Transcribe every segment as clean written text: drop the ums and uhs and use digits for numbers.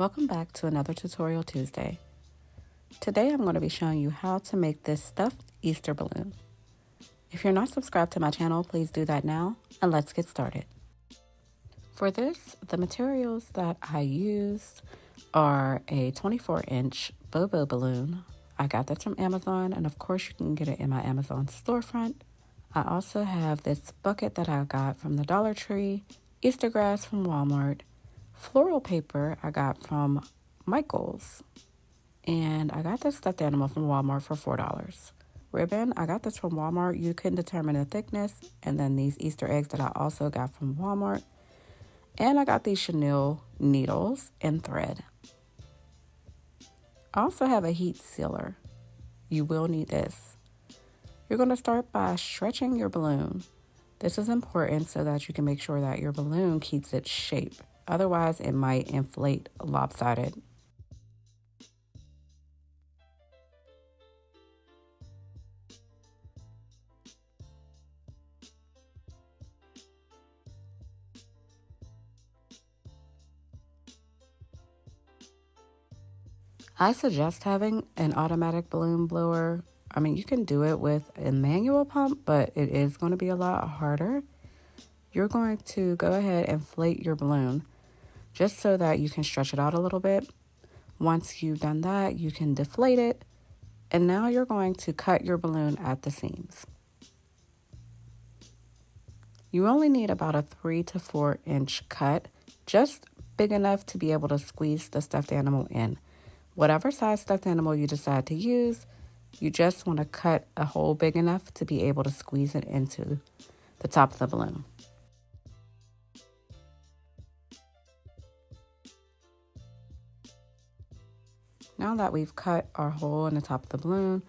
Welcome back to another Tutorial Tuesday. Today I'm going to be showing you how to make this stuffed Easter balloon. If you're not subscribed to my channel, please do that now, and let's get started. For this, the materials that I used are a 24-inch Bobo balloon. I got this from Amazon, and of course you can get it in my Amazon storefront. I also have this bucket that I got from the Dollar Tree, Easter grass from Walmart, floral paper I got from Michael's, and I got this stuffed animal from Walmart for $4. Ribbon, I got this from Walmart. You can determine the thickness. And then these Easter eggs that I also got from Walmart. And I got these chenille needles and thread. I also have a heat sealer. You will need this. You're going to start by stretching your balloon. This is important so that you can make sure that your balloon keeps its shape. Otherwise, it might inflate lopsided. I suggest having an automatic balloon blower. I mean, you can do it with a manual pump, but it is going to be a lot harder. You're going to go ahead and inflate your balloon just so that you can stretch it out a little bit. Once you've done that, you can deflate it. And now you're going to cut your balloon at the seams. You only need about a 3 to 4 inch cut, just big enough to be able to squeeze the stuffed animal in. Whatever size stuffed animal you decide to use, you just want to cut a hole big enough to be able to squeeze it into the top of the balloon. Now that we've cut our hole in the top of the balloon,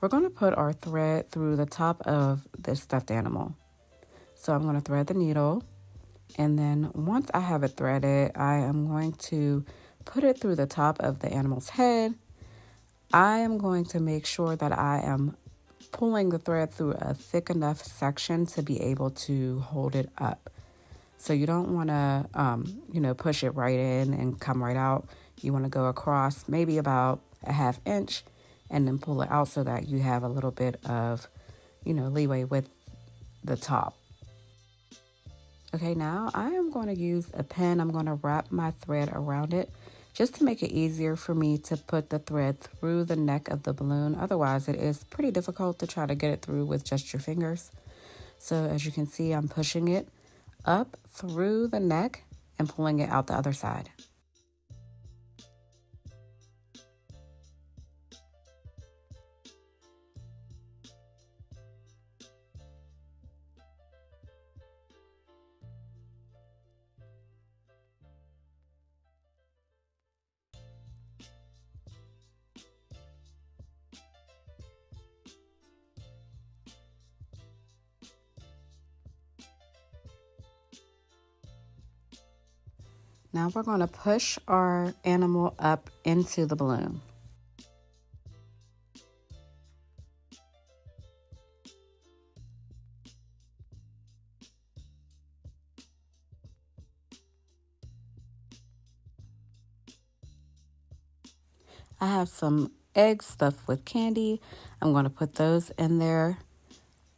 we're going to put our thread through the top of this stuffed animal. So I'm going to thread the needle, and then once I have it threaded, I am going to put it through the top of the animal's head. I am going to make sure that I am pulling the thread through a thick enough section to be able to hold it up. So you don't want to, push it right in and come right out. You want to go across maybe about a ½ inch and then pull it out so that you have a little bit of, leeway with the top. Okay, now I am going to use a pin. I'm going to wrap my thread around it just to make it easier for me to put the thread through the neck of the balloon. Otherwise, it is pretty difficult to try to get it through with just your fingers. So as you can see, I'm pushing it up through the neck and pulling it out the other side. Now we're going to push our animal up into the balloon. I have some eggs stuffed with candy. I'm going to put those in there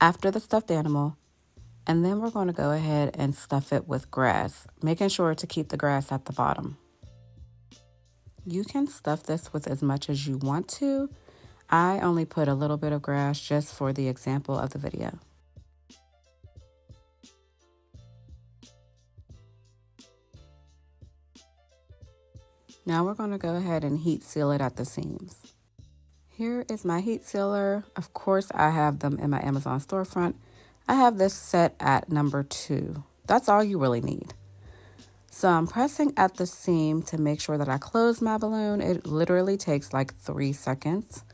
after the stuffed animal. And then we're going to go ahead and stuff it with grass, making sure to keep the grass at the bottom. You can stuff this with as much as you want to. I only put a little bit of grass just for the example of the video. Now we're going to go ahead and heat seal it at the seams. Here is my heat sealer. Of course, I have them in my Amazon storefront. I have this set at number 2. That's all you really need. So I'm pressing at the seam to make sure that I close my balloon. It literally takes like 3 seconds.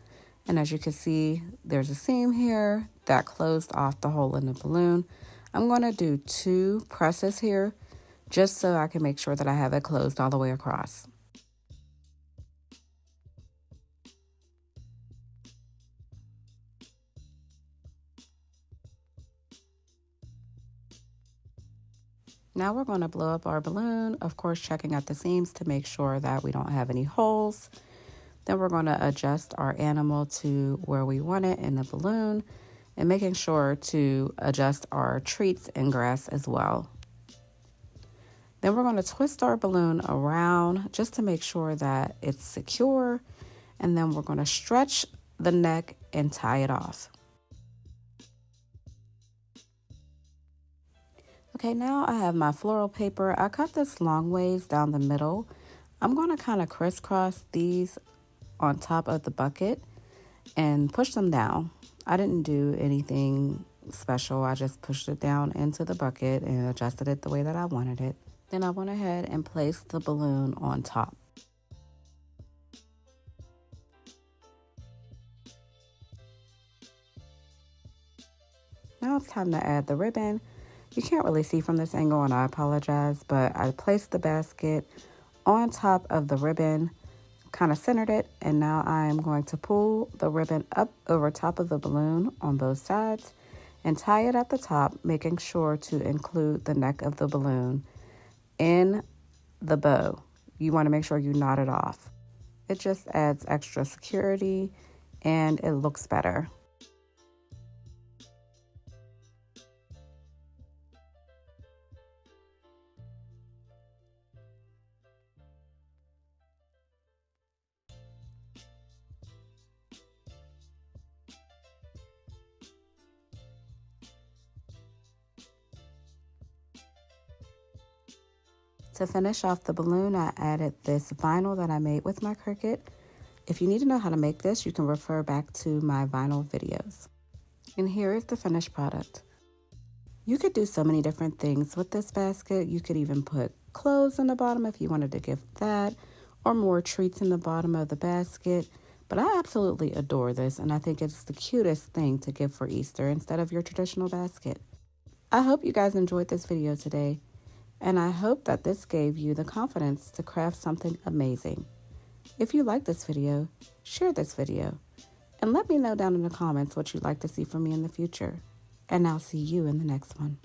And as you can see, there's a seam here that closed off the hole in the balloon. I'm going to do 2 presses here just so I can make sure that I have it closed all the way across. Now we're going to blow up our balloon, of course checking at the seams to make sure that we don't have any holes. Then we're going to adjust our animal to where we want it in the balloon and making sure to adjust our treats and grass as well. Then we're going to twist our balloon around just to make sure that it's secure. And then we're going to stretch the neck and tie it off. Okay, now I have my floral paper. I cut this long ways down the middle. I'm going to kind of crisscross these on top of the bucket and push them down. I didn't do anything special. I just pushed it down into the bucket and adjusted it the way that I wanted it. Then I went ahead and placed the balloon on top. Now it's time to add the ribbon. You can't really see from this angle and I apologize, but I placed the basket on top of the ribbon, kind of centered it, and now I am going to pull the ribbon up over top of the balloon on both sides and tie it at the top, making sure to include the neck of the balloon in the bow. You want to make sure you knot it off. It just adds extra security and it looks better. To finish off the balloon, I added this vinyl that I made with my Cricut. If you need to know how to make this, you can refer back to my vinyl videos. And here is the finished product. You could do so many different things with this basket. You could even put clothes in the bottom if you wanted to gift that, or more treats in the bottom of the basket. But I absolutely adore this, and I think it's the cutest thing to give for Easter instead of your traditional basket. I hope you guys enjoyed this video today. And I hope that this gave you the confidence to craft something amazing. If you like this video, share this video. And let me know down in the comments what you'd like to see from me in the future. And I'll see you in the next one.